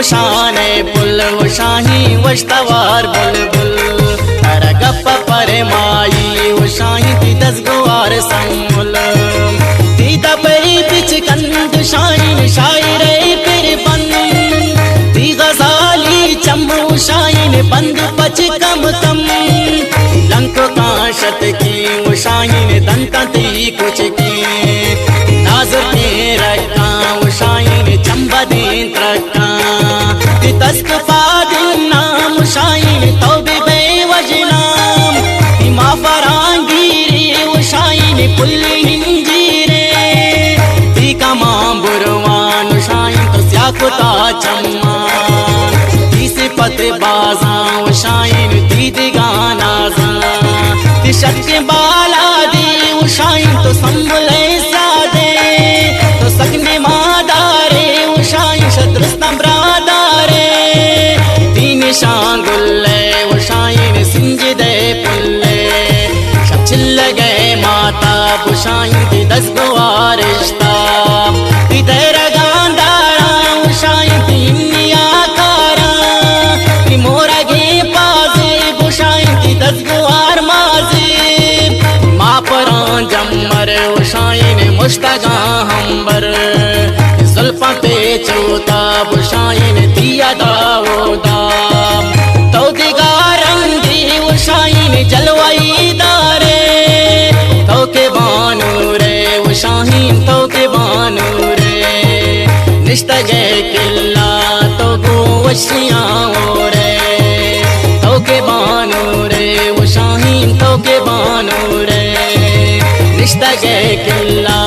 शाने पुल वो शाही वश्तवार बुलबुल अरे गप्पा परे माई वो शाही ती दसगुआर संगुल ती दबई बिच कंद शाही शायरे फिर बंद ती गजाली चम्मू शाही बंद पच कम कम लंक काशत की वो शाही दंता ती कुछ की नाजुर के रखा वो शाही चंबा दे रखा तस्क पादिन नाम शाइन तौबे बेवजनाम इमा फरांगीरे वो शाइन पुल्ली हिंजीरे ती कमाम बुरवान शाइन तो स्याकुता चम्मान ती सिपत बाजा वो शाइन ती दिगाना जा ती शक बाला दे वो शाइन तो संभले सादे तो सकने मादारे वो शाइन शत्रुस्ता ब्रादारे शांगुल्ले वो शाइन सिंजदे पुल्ले शचिल गए माता वो शाइन ती दसगुआर रिश्ता ती तेरा गांधारा वो शाइन ती इन्निया कारा ती मोरा गे पाजे वो शाइन ती दसगुआर माजे माँ परां जम्मर वो शाइन मुश्तगा हम्बर जुल्फा पे चोता वो शाइन दिया दावोदा जलवाई दारे तो के बानू रे वो शाहीन तो के बानू रे निश्तगे किल्ला तो गो वशियाँ हो रे तो के बानू रे वो शाहीन तो के बानू रे निश्तगे किल्ला